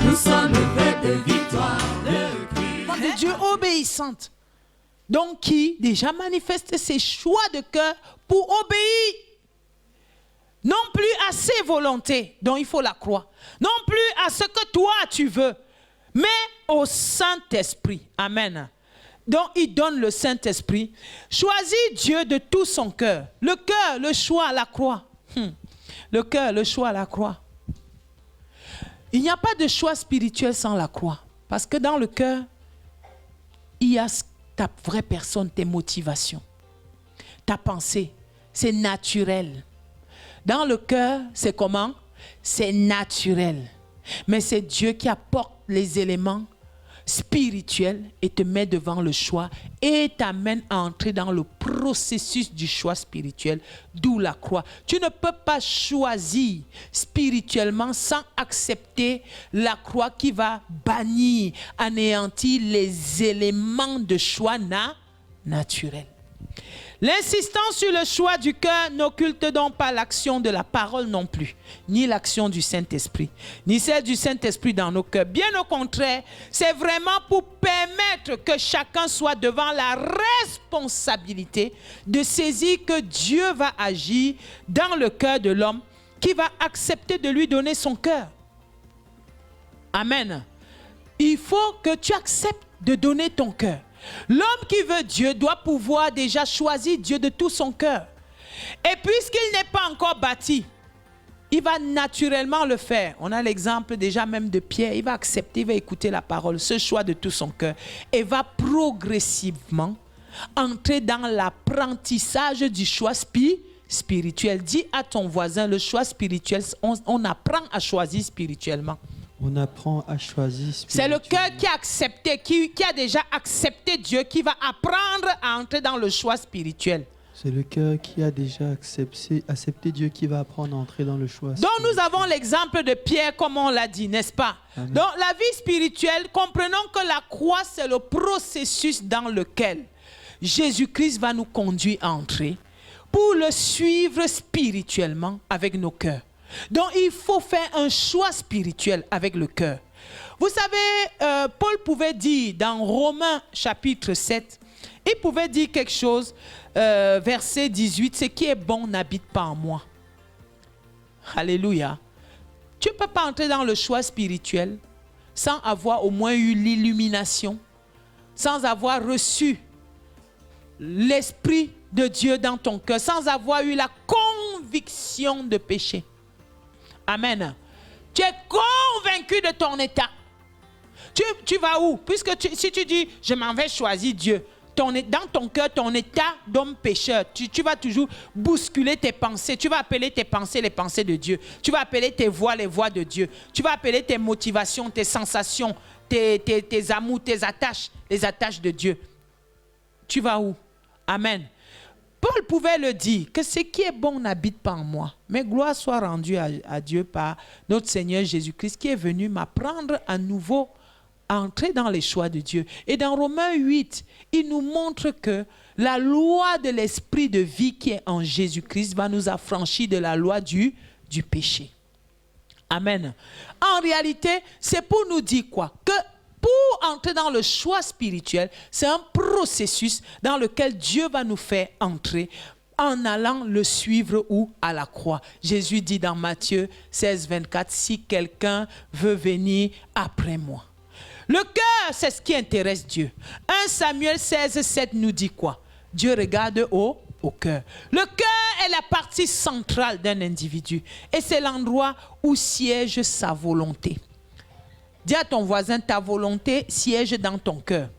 Nous sommes faits de victoire, de Christ. De Dieu obéissante. Donc qui déjà manifeste ses choix de cœur pour obéir. Non plus à ses volontés dont il faut la croire. Non plus à ce que toi tu veux. Mais au Saint-Esprit. Amen. Donc il donne le Saint-Esprit. Choisis Dieu de tout son cœur. Le cœur, le choix, la croix. Le cœur, le choix, la croix. Il n'y a pas de choix spirituel sans la croix. Parce que dans le cœur, il y a ta vraie personne, tes motivations, ta pensée. C'est naturel. Dans le cœur, c'est comment? C'est naturel. Mais c'est Dieu qui apporte les éléments spirituels et te met devant le choix et t'amène à entrer dans le processus du choix spirituel, d'où la croix. Tu ne peux pas choisir spirituellement sans accepter la croix qui va bannir, anéantir les éléments de choix naturels. L'insistance sur le choix du cœur n'occulte donc pas l'action de la parole non plus, ni l'action du Saint-Esprit, ni celle du Saint-Esprit dans nos cœurs. Bien au contraire, c'est vraiment pour permettre que chacun soit devant la responsabilité de saisir que Dieu va agir dans le cœur de l'homme qui va accepter de lui donner son cœur. Amen. Il faut que tu acceptes de donner ton cœur. L'homme qui veut Dieu doit pouvoir déjà choisir Dieu de tout son cœur. Et puisqu'il n'est pas encore bâti, il va naturellement le faire. On a l'exemple déjà même de Pierre. Il va accepter, il va écouter la parole, ce choix de tout son cœur. Et va progressivement entrer dans l'apprentissage du choix spirituel. Dis à ton voisin, le choix spirituel, on apprend à choisir spirituellement. On apprend à choisir spirituellement. C'est le cœur qui a accepté, qui a déjà accepté Dieu, qui va apprendre à entrer dans le choix spirituel. C'est le cœur qui a déjà accepté Dieu qui va apprendre à entrer dans le choix spirituel. Donc nous avons l'exemple de Pierre, comme on l'a dit, n'est-ce pas? Amen. Donc la vie spirituelle, comprenons que la croix, c'est le processus dans lequel Jésus-Christ va nous conduire à entrer pour le suivre spirituellement avec nos cœurs. Donc il faut faire un choix spirituel avec le cœur. Vous savez, Paul pouvait dire dans Romains chapitre 7, il pouvait dire quelque chose, verset 18, ce qui est bon n'habite pas en moi. Alléluia. Tu ne peux pas entrer dans le choix spirituel sans avoir au moins eu l'illumination, sans avoir reçu l'Esprit de Dieu dans ton cœur, sans avoir eu la conviction de péché. Amen. Tu es convaincu de ton état. Tu vas où? Puisque si tu dis, je m'en vais choisir Dieu, dans ton cœur, ton état d'homme pécheur, tu vas toujours bousculer tes pensées. Tu vas appeler tes pensées les pensées de Dieu. Tu vas appeler tes voix les voix de Dieu. Tu vas appeler tes motivations, tes sensations, tes amours, tes attaches, les attaches de Dieu. Tu vas où? Amen. Paul pouvait le dire, que ce qui est bon n'habite pas en moi. Mais gloire soit rendue à Dieu par notre Seigneur Jésus-Christ qui est venu m'apprendre à nouveau à entrer dans les choix de Dieu. Et dans Romains 8, il nous montre que la loi de l'esprit de vie qui est en Jésus-Christ va nous affranchir de la loi du péché. Amen. En réalité, c'est pour nous dire quoi? Que pour entrer dans le choix spirituel, c'est un processus dans lequel Dieu va nous faire entrer en allant le suivre où? À la croix. Jésus dit dans Matthieu 16, 24, si quelqu'un veut venir après moi. Le cœur, c'est ce qui intéresse Dieu. 1 Samuel 16, 7 nous dit quoi? Dieu regarde au cœur. Le cœur est la partie centrale d'un individu et c'est l'endroit où siège sa volonté. Dis à ton voisin, ta volonté siège dans ton cœur.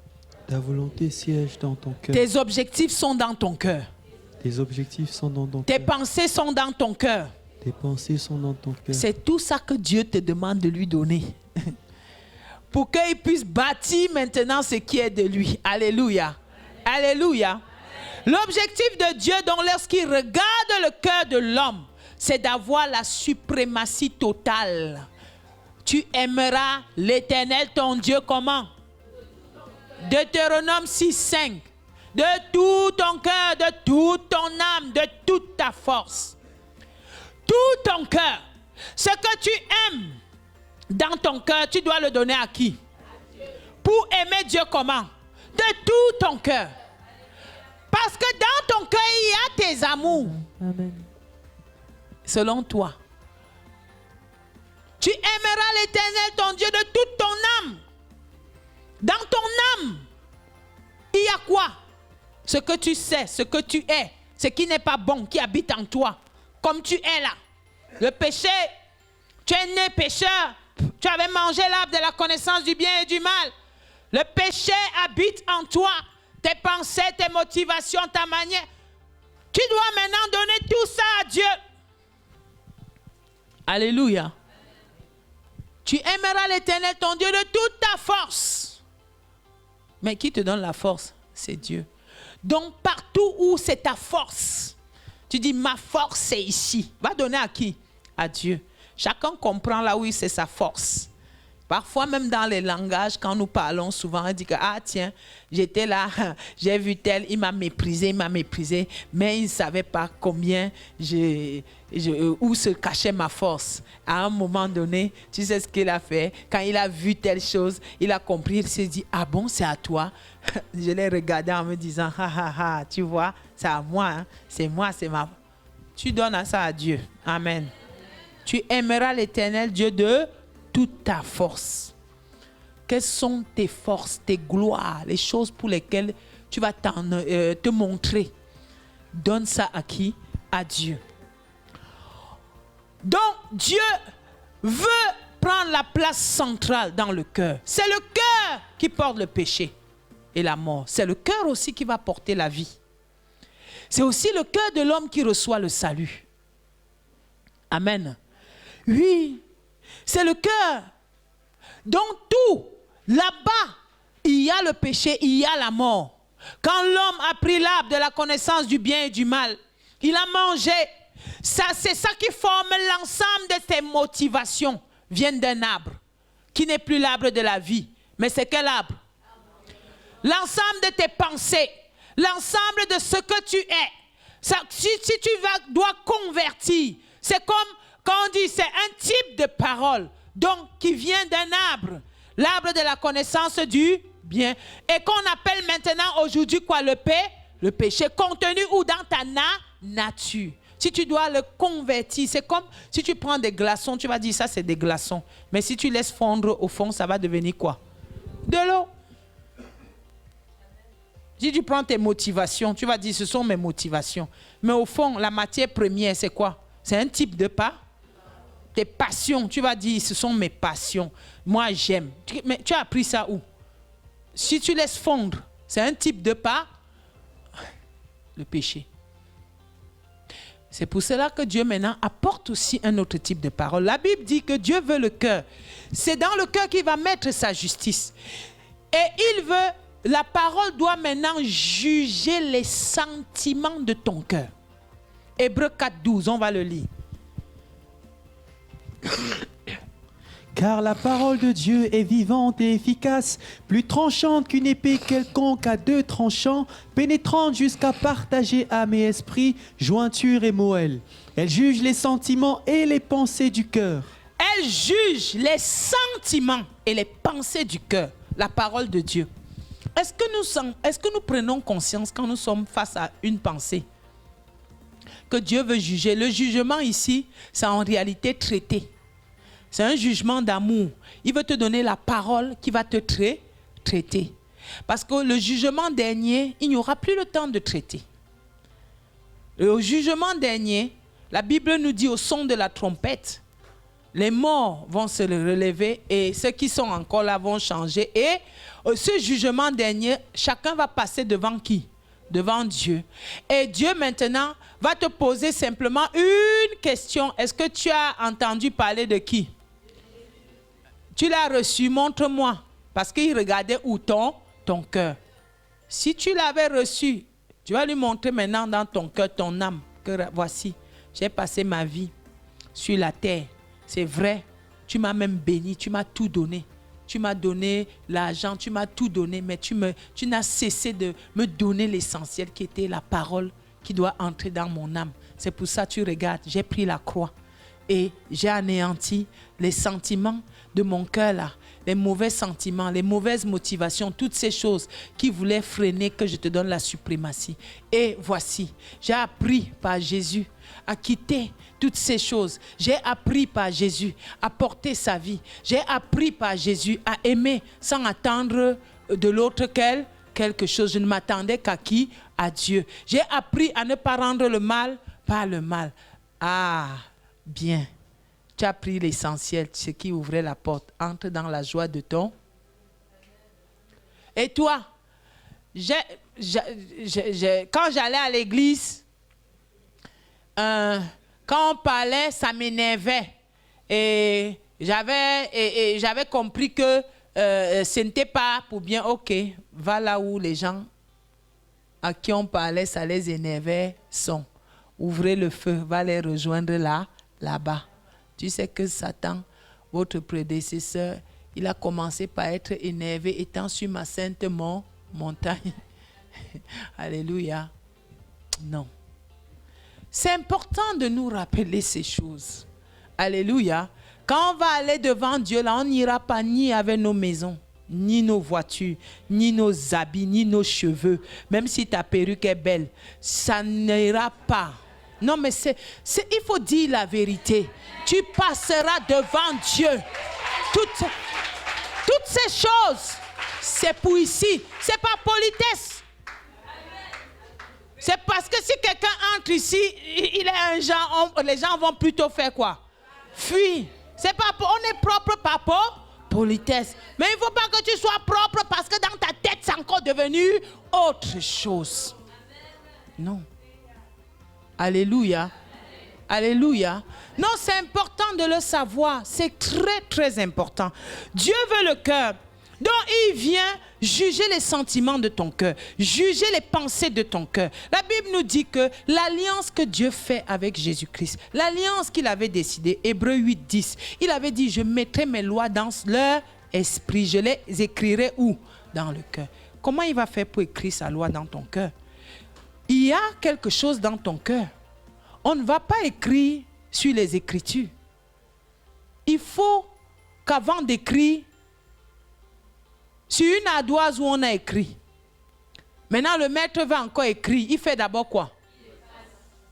Ta volonté siège dans ton cœur. Tes objectifs sont dans ton cœur. Tes objectifs sont dans ton Tes cœur. pensées sont dans ton cœur. Tes pensées sont dans ton cœur. C'est tout ça que Dieu te demande de lui donner. Pour qu'il puisse bâtir maintenant ce qui est de lui. Alléluia. Alléluia. L'objectif de Dieu, donc, lorsqu'il regarde le cœur de l'homme, c'est d'avoir la suprématie totale. Tu aimeras l'Éternel, ton Dieu, comment? Deutéronome 6, 5. De tout ton cœur, de toute ton âme, de toute ta force. Tout ton cœur. Ce que tu aimes, dans ton cœur, tu dois le donner à qui? Pour aimer Dieu comment? De tout ton cœur. Parce que dans ton cœur, il y a tes amours. Amen. Selon toi. Tu aimeras l'Éternel, ton Dieu, de toute ton âme. Dans ton âme, il y a quoi? Ce que tu sais, ce que tu es, ce qui n'est pas bon, qui habite en toi. Comme tu es là. Le péché, tu es né pécheur. Tu avais mangé l'arbre de la connaissance du bien et du mal. Le péché habite en toi. Tes pensées, tes motivations, ta manière. Tu dois maintenant donner tout ça à Dieu. Alléluia. Tu aimeras l'Éternel, ton Dieu, de toute ta force. Mais qui te donne la force? C'est Dieu. Donc, partout où c'est ta force, tu dis, ma force, c'est ici. Va donner à qui? À Dieu. Chacun comprend là où c'est sa force. Parfois, même dans les langages, quand nous parlons souvent, on dit que, ah tiens, j'étais là, j'ai vu tel, il m'a méprisé, mais il ne savait pas combien, où se cachait ma force. À un moment donné, tu sais ce qu'il a fait? Quand il a vu telle chose, il a compris, il s'est dit, ah bon, c'est à toi? Je l'ai regardé en me disant, tu vois, c'est à moi, hein? C'est moi, c'est ma... Tu donnes ça à Dieu. Amen. Tu aimeras l'Éternel Dieu de toute ta force. Quelles sont tes forces, tes gloires, les choses pour lesquelles tu vas te montrer? Donne ça à qui? À Dieu. Donc, Dieu veut prendre la place centrale dans le cœur. C'est le cœur qui porte le péché et la mort. C'est le cœur aussi qui va porter la vie. C'est aussi le cœur de l'homme qui reçoit le salut. Amen. Oui. C'est le cœur. Donc tout, là-bas, il y a le péché, il y a la mort. Quand l'homme a pris l'arbre de la connaissance du bien et du mal, il a mangé. C'est ça qui forme l'ensemble de ses motivations. Viennent d'un arbre, qui n'est plus l'arbre de la vie. Mais c'est quel arbre? L'ensemble de tes pensées, l'ensemble de ce que tu es. Ça, si tu dois convertir, c'est comme quand on dit, c'est un type de parole, donc qui vient d'un arbre, l'arbre de la connaissance du bien, et qu'on appelle maintenant aujourd'hui quoi? Le péché, contenu ou dans ta nature. Si tu dois le convertir, c'est comme si tu prends des glaçons, tu vas dire ça c'est des glaçons, mais si tu laisses fondre au fond, ça va devenir quoi? De l'eau. Si tu prends tes motivations, tu vas dire ce sont mes motivations, mais au fond, la matière première c'est quoi? C'est un type de pas. Tes passions, tu vas dire, ce sont mes passions. Moi, j'aime. Mais tu as appris ça où? Si tu laisses fondre, c'est un type de pas. Le péché. C'est pour cela que Dieu maintenant apporte aussi un autre type de parole. La Bible dit que Dieu veut le cœur. C'est dans le cœur qu'il va mettre sa justice. Et il veut, la parole doit maintenant juger les sentiments de ton cœur. Hébreux 4:12, on va le lire. Car la parole de Dieu est vivante et efficace, plus tranchante qu'une épée quelconque à deux tranchants, pénétrante jusqu'à partager âme et esprit, jointure et moelle. Elle juge les sentiments et les pensées du cœur. Elle juge les sentiments et les pensées du cœur. La parole de Dieu. Est-ce que nous prenons conscience quand nous sommes face à une pensée que Dieu veut juger? Le jugement ici, c'est en réalité traiter. C'est un jugement d'amour. Il veut te donner la parole qui va te traiter. Parce que le jugement dernier, il n'y aura plus le temps de traiter. Et au jugement dernier, la Bible nous dit au son de la trompette, les morts vont se relever et ceux qui sont encore là vont changer. Et ce jugement dernier, chacun va passer devant qui? Devant Dieu. Et Dieu maintenant va te poser simplement une question. Est-ce que tu as entendu parler de qui? Tu l'as reçu, montre-moi. Parce qu'il regardait où ton cœur. Si tu l'avais reçu, tu vas lui montrer maintenant dans ton cœur, ton âme, que voici, j'ai passé ma vie sur la terre. C'est vrai, tu m'as même béni, tu m'as tout donné. Tu m'as donné l'argent, tu m'as tout donné, mais tu n'as cessé de me donner l'essentiel qui était la parole qui doit entrer dans mon âme. C'est pour ça que tu regardes, j'ai pris la croix. et j'ai anéanti les sentiments de mon cœur là, les mauvais sentiments, les mauvaises motivations, toutes ces choses qui voulaient freiner que je te donne la suprématie. Et voici, j'ai appris par Jésus à quitter toutes ces choses. J'ai appris par Jésus à porter sa vie. J'ai appris par Jésus à aimer sans attendre de l'autre quelque chose. Je ne m'attendais qu'à qui? À Dieu. J'ai appris à ne pas rendre le mal par le mal. Ah, bien. Tu as pris l'essentiel, ce qui ouvrait la porte. Entre dans la joie de ton. Et toi, quand j'allais à l'église, quand on parlait, ça m'énervait. Et j'avais compris que ce n'était pas pour bien. Ok, va là où les gens à qui on parlait, ça les énervait, sont. Ouvrez le feu, va les rejoindre là-bas. Tu sais que Satan, votre prédécesseur, il a commencé par être énervé étant sur ma sainte montagne. Alléluia. Non. C'est important de nous rappeler ces choses. Alléluia. Quand on va aller devant Dieu, là, on n'ira pas ni avec nos maisons, ni nos voitures, ni nos habits, ni nos cheveux. Même si ta perruque est belle, ça n'ira pas. Non, mais il faut dire la vérité. Tu passeras devant Dieu. Toutes ces choses, c'est pour ici. C'est pas politesse. C'est parce que si quelqu'un entre ici, il est un genre, les gens vont plutôt faire quoi? Fuir. C'est pas, on est propre par politesse. Mais il ne faut pas que tu sois propre parce que dans ta tête, c'est encore devenu autre chose. Non. Alléluia. Alléluia. Non, c'est important de le savoir. C'est très, très important. Dieu veut le cœur. Donc, il vient juger les sentiments de ton cœur, juger les pensées de ton cœur. La Bible nous dit que l'alliance que Dieu fait avec Jésus-Christ, l'alliance qu'il avait décidée, Hébreux 8, 10, il avait dit, je mettrai mes lois dans leur esprit, je les écrirai où? Dans le cœur. Comment il va faire pour écrire sa loi dans ton cœur? Il y a quelque chose dans ton cœur. On ne va pas écrire sur les Écritures. Il faut qu'avant d'écrire, sur une ardoise où on a écrit. Maintenant, le maître va encore écrire. Il fait d'abord quoi?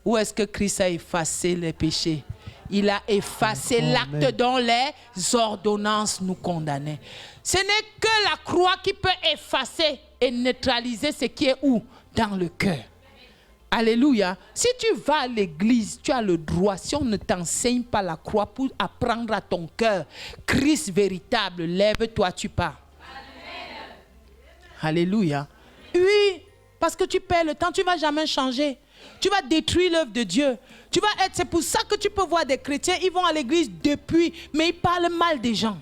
Où est-ce que Christ a effacé les péchés? Il a effacé l'acte dont les ordonnances nous condamnaient. Ce n'est que la croix qui peut effacer et neutraliser ce qui est où? Dans le cœur. Alléluia. Si tu vas à l'église, tu as le droit, si on ne t'enseigne pas la croix pour apprendre à ton cœur, Christ véritable, lève-toi, tu pars. Alléluia. Oui, parce que tu perds le temps, tu ne vas jamais changer. Tu vas détruire l'œuvre de Dieu. C'est pour ça que tu peux voir des chrétiens, ils vont à l'église depuis, mais ils parlent mal des gens.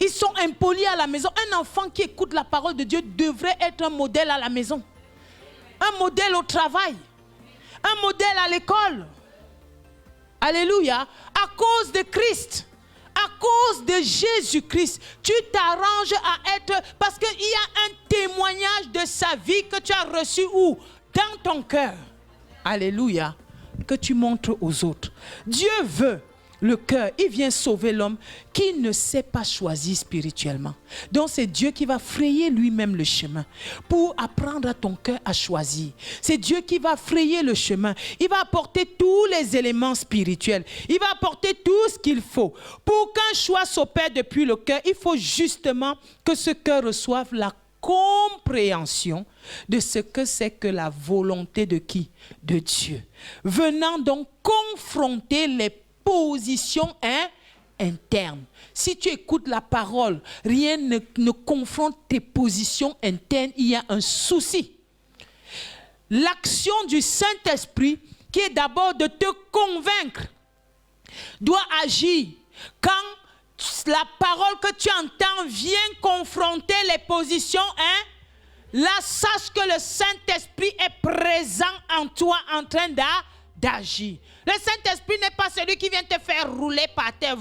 Ils sont impolis à la maison. Un enfant qui écoute la parole de Dieu devrait être un modèle à la maison. Un modèle au travail. Un modèle à l'école. Alléluia. À cause de Christ. À cause de Jésus-Christ, tu t'arranges à être... Parce qu'il y a un témoignage de sa vie que tu as reçu où? Dans ton cœur. Alléluia. Que tu montres aux autres. Dieu veut le cœur. Il vient sauver l'homme qui ne s'est pas choisi spirituellement. Donc c'est Dieu qui va frayer lui-même le chemin pour apprendre à ton cœur à choisir. C'est Dieu qui va frayer le chemin. Il va apporter tous les éléments spirituels. Il va apporter tout ce qu'il faut. Pour qu'un choix s'opère depuis le cœur, il faut justement que ce cœur reçoive la compréhension de ce que c'est que la volonté de qui? De Dieu. Venant donc confronter les positions internes. Si tu écoutes la parole, rien ne confronte tes positions internes, il y a un souci. L'action du Saint-Esprit, qui est d'abord de te convaincre, doit agir quand la parole que tu entends vient confronter les positions, là, sache que le Saint-Esprit est présent en toi, en train d'agir. Le Saint-Esprit n'est pas celui qui vient te faire rouler par terre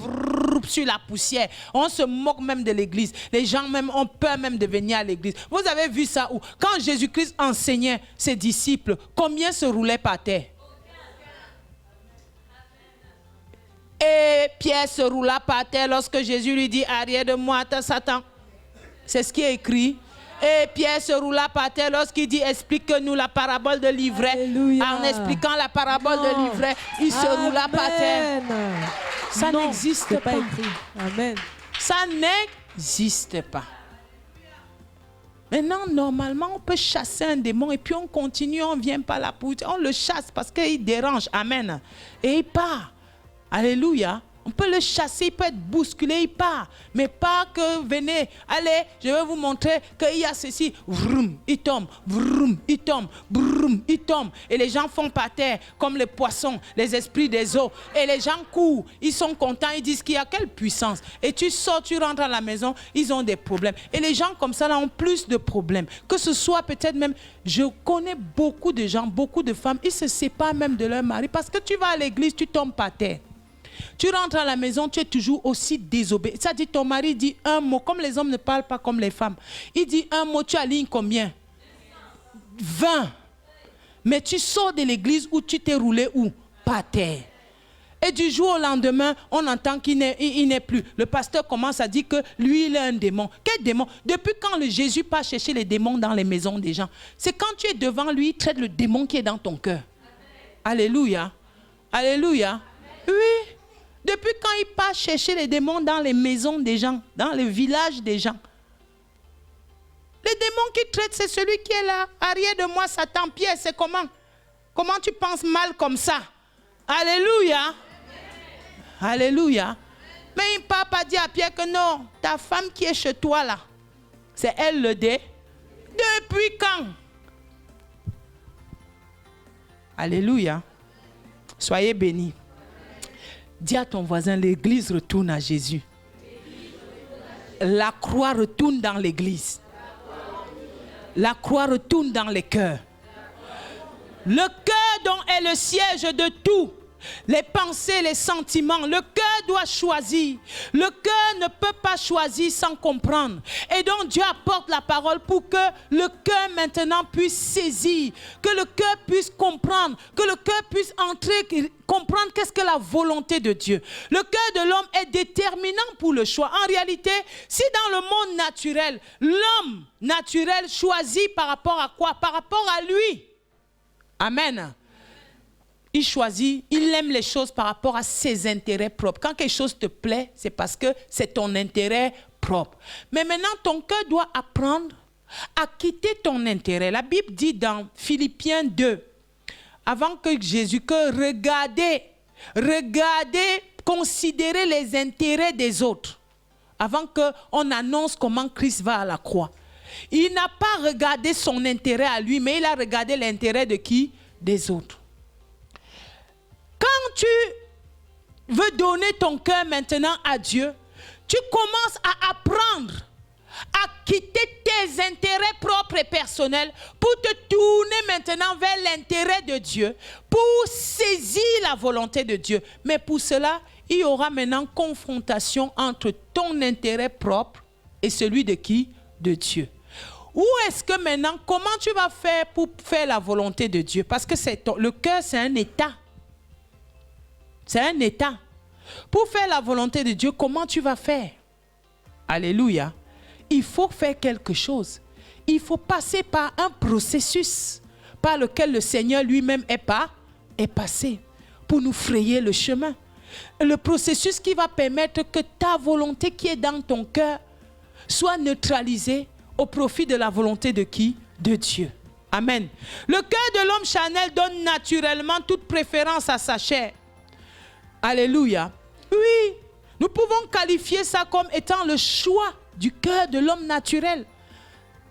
sur la poussière. On se moque même de l'église. Les gens même ont peur même de venir à l'église. Vous avez vu ça où? Quand Jésus-Christ enseignait ses disciples, combien se roulaient par terre? Et Pierre se roula par terre lorsque Jésus lui dit, arrière de moi, Satan. C'est ce qui est écrit. Et Pierre se roula par terre lorsqu'il dit, explique-nous la parabole de l'ivraie. Alléluia. En expliquant la parabole de l'ivraie, il se roula par terre. Ça n'existe pas. Écrit. Amen. Ça n'existe pas. Maintenant, normalement, on peut chasser un démon et puis on continue, on ne vient pas là pour... On le chasse parce qu'il dérange. Amen. Et il part. Alléluia. On peut le chasser, il peut être bousculé, il part. Mais pas que venez, allez, je vais vous montrer qu'il y a ceci. Vroom, il tombe, vroom, il tombe, vroom, il tombe. Et les gens font par terre comme les poissons, les esprits des eaux. Et les gens courent, ils sont contents, ils disent qu'il y a quelle puissance. Et tu sors, tu rentres à la maison, ils ont des problèmes. Et les gens comme ça là ont plus de problèmes. Que ce soit peut-être même, je connais beaucoup de gens, beaucoup de femmes, ils se séparent même de leur mari parce que tu vas à l'église, tu tombes par terre. Tu rentres à la maison, tu es toujours aussi désobéissant. Ça dit, ton mari dit un mot, comme les hommes ne parlent pas comme les femmes. Il dit un mot, tu alignes combien? 20. Mais tu sors de l'église où tu t'es roulé où? Par terre. Et du jour au lendemain, on entend qu'il n'est plus. Le pasteur commence à dire que lui, il est un démon. Quel démon? Depuis quand le Jésus part chercher les démons dans les maisons des gens? C'est quand tu es devant lui, il traite le démon qui est dans ton cœur. Alléluia. Alléluia. Oui. Depuis quand il part chercher les démons dans les maisons des gens, dans les villages des gens? Les démons qui traitent, c'est celui qui est là. Arrière de moi, Satan. Pierre, c'est comment? Comment tu penses mal comme ça? Alléluia. Alléluia. Mais il ne part pas dire à Pierre que non, ta femme qui est chez toi là, c'est elle le dé. Depuis quand? Alléluia. Soyez bénis. Dis à ton voisin, l'église retourne à Jésus. La croix retourne dans l'église. La croix retourne dans les cœurs. Le cœur dont est le siège de tout. Les pensées, les sentiments. Le cœur doit choisir. Le cœur ne peut pas choisir sans comprendre. Et donc Dieu apporte la parole pour que le cœur maintenant puisse saisir. Que le cœur puisse comprendre. Que le cœur puisse entrer, comprendre qu'est-ce que la volonté de Dieu. Le cœur de l'homme est déterminant pour le choix. En réalité, si dans le monde naturel, l'homme naturel choisit par rapport à quoi? Par rapport à lui. Amen. Il choisit, il aime les choses par rapport à ses intérêts propres. Quand quelque chose te plaît, c'est parce que c'est ton intérêt propre. Mais maintenant, ton cœur doit apprendre à quitter ton intérêt. La Bible dit dans Philippiens 2, avant que Jésus, que regardez, considérez les intérêts des autres. Avant qu'on annonce comment Christ va à la croix. Il n'a pas regardé son intérêt à lui, mais il a regardé l'intérêt de qui? Des autres. Quand tu veux donner ton cœur maintenant à Dieu, tu commences à apprendre à quitter tes intérêts propres et personnels pour te tourner maintenant vers l'intérêt de Dieu, pour saisir la volonté de Dieu. Mais pour cela, il y aura maintenant confrontation entre ton intérêt propre et celui de qui? De Dieu. Où est-ce que maintenant, comment tu vas faire pour faire la volonté de Dieu? Parce que le cœur, c'est un état. C'est un état. Pour faire la volonté de Dieu, comment tu vas faire? Alléluia. Il faut faire quelque chose. Il faut passer par un processus par lequel le Seigneur lui-même est passé pour nous frayer le chemin. Le processus qui va permettre que ta volonté qui est dans ton cœur soit neutralisée au profit de la volonté de qui? De Dieu. Amen. Le cœur de l'homme charnel donne naturellement toute préférence à sa chair. Alléluia. Oui, nous pouvons qualifier ça comme étant le choix du cœur de l'homme naturel.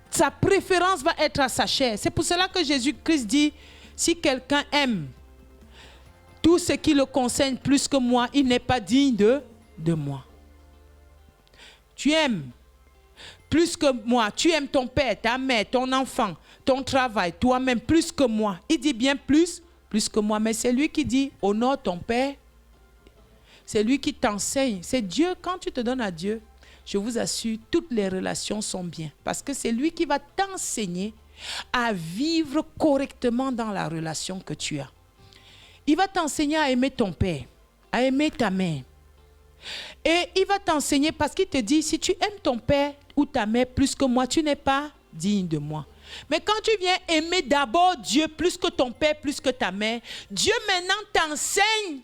Sa préférence va être à sa chair. C'est pour cela que Jésus-Christ dit, si quelqu'un aime tout ce qui le concerne plus que moi, il n'est pas digne de moi. Tu aimes plus que moi. Tu aimes ton père, ta mère, ton enfant, ton travail, toi-même plus que moi. Il dit bien plus que moi. Mais c'est lui qui dit, honore ton père. C'est lui qui t'enseigne. C'est Dieu. Quand tu te donnes à Dieu, je vous assure, toutes les relations sont bien. Parce que c'est lui qui va t'enseigner à vivre correctement dans la relation que tu as. Il va t'enseigner à aimer ton père. à aimer ta mère. Et il va t'enseigner parce qu'il te dit, si tu aimes ton père ou ta mère plus que moi, tu n'es pas digne de moi. Mais quand tu viens aimer d'abord Dieu plus que ton père, plus que ta mère, Dieu maintenant t'enseigne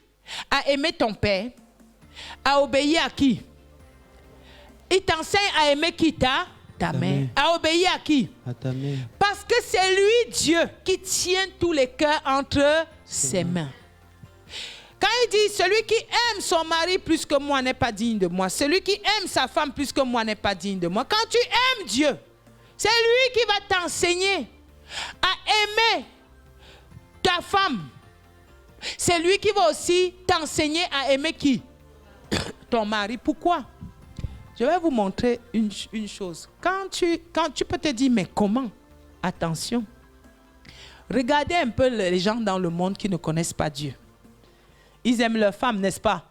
à aimer ton père, à obéir à qui? Il t'enseigne à aimer qui? Ta mère. À obéir à qui? À ta mère. Parce que c'est lui, Dieu, qui tient tous les cœurs entre ses mains. Quand il dit, celui qui aime son mari plus que moi n'est pas digne de moi. Celui qui aime sa femme plus que moi n'est pas digne de moi. Quand tu aimes Dieu, c'est lui qui va t'enseigner à aimer ta femme. C'est lui qui va aussi t'enseigner à aimer qui? Ton mari. Pourquoi? Je vais vous montrer une chose. Quand tu peux te dire, mais comment? Attention. Regardez un peu les gens dans le monde qui ne connaissent pas Dieu. Ils aiment leur femme, n'est-ce pas?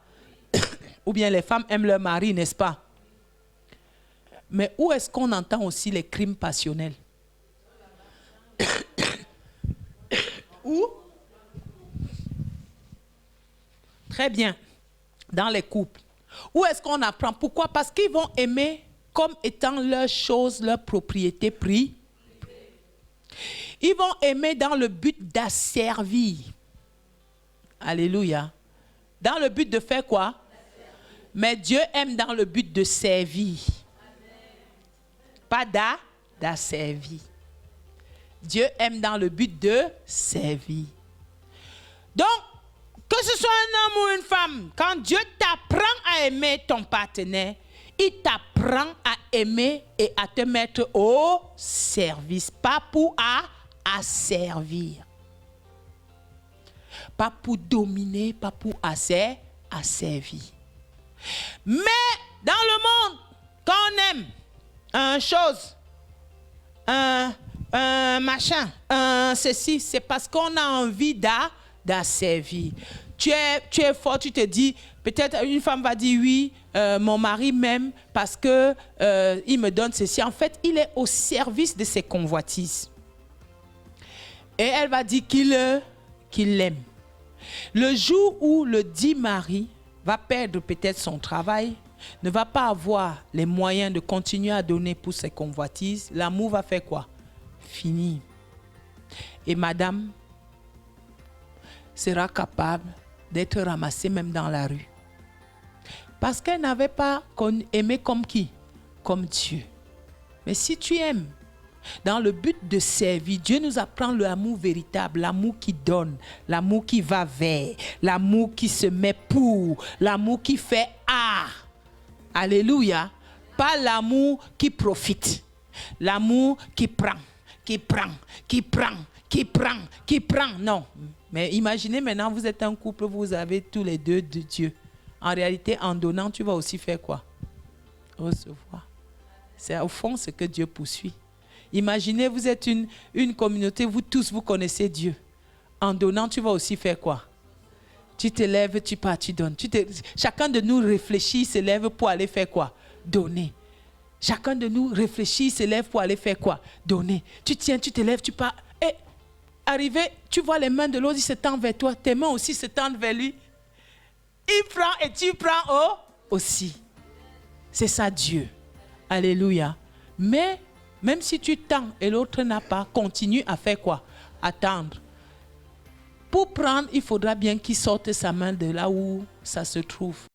Ou bien les femmes aiment leur mari, n'est-ce pas? Mais où est-ce qu'on entend aussi les crimes passionnels? Où? Très bien. Dans les couples. Où est-ce qu'on apprend? Pourquoi? Parce qu'ils vont aimer comme étant leur chose, leur propriété privée. Ils vont aimer dans le but d'asservir. Alléluia. Dans le but de faire quoi? Mais Dieu aime dans le but de servir. Pas d'asservir. Dieu aime dans le but de servir. Donc, que ce soit un homme ou une femme, quand Dieu t'apprend à aimer ton partenaire, il t'apprend à aimer et à te mettre au service. Pas pour asservir. Pas pour dominer, pas pour asservir. Mais dans le monde, quand on aime une chose, un machin, ceci, c'est parce qu'on a envie d'asservir. Tu es fort, tu te dis, peut-être une femme va dire oui, mon mari m'aime parce que il me donne ceci. En fait, il est au service de ses convoitises. Et elle va dire qu'il l'aime. Le jour où le dit mari va perdre peut-être son travail, ne va pas avoir les moyens de continuer à donner pour ses convoitises, l'amour va faire quoi? Finir. Et madame sera capable d'être ramassée même dans la rue. Parce qu'elle n'avait pas aimé comme qui? Comme Dieu. Mais si tu aimes, dans le but de servir, Dieu nous apprend l'amour véritable, l'amour qui donne, l'amour qui va vers, l'amour qui se met pour, l'amour qui fait Alléluia. Pas l'amour qui profite, l'amour qui prend. Non. Mais imaginez maintenant, vous êtes un couple, vous avez tous les deux de Dieu. En réalité, en donnant, tu vas aussi faire quoi? Recevoir. C'est au fond ce que Dieu poursuit. Imaginez, vous êtes une communauté, vous tous, vous connaissez Dieu. En donnant, tu vas aussi faire quoi? Tu te lèves, tu pars, tu donnes. Chacun de nous réfléchit, se lève pour aller faire quoi? Donner. Chacun de nous réfléchit, se lève pour aller faire quoi? Donner. Tu tiens, tu te lèves, tu pars. Et arrivé, tu vois les mains de l'autre, il se tend vers toi. Tes mains aussi se tendent vers lui. Il prend et tu prends aussi. C'est ça Dieu. Alléluia. Mais même si tu tends et l'autre n'a pas, continue à faire quoi? Attendre. Pour prendre, il faudra bien qu'il sorte sa main de là où ça se trouve.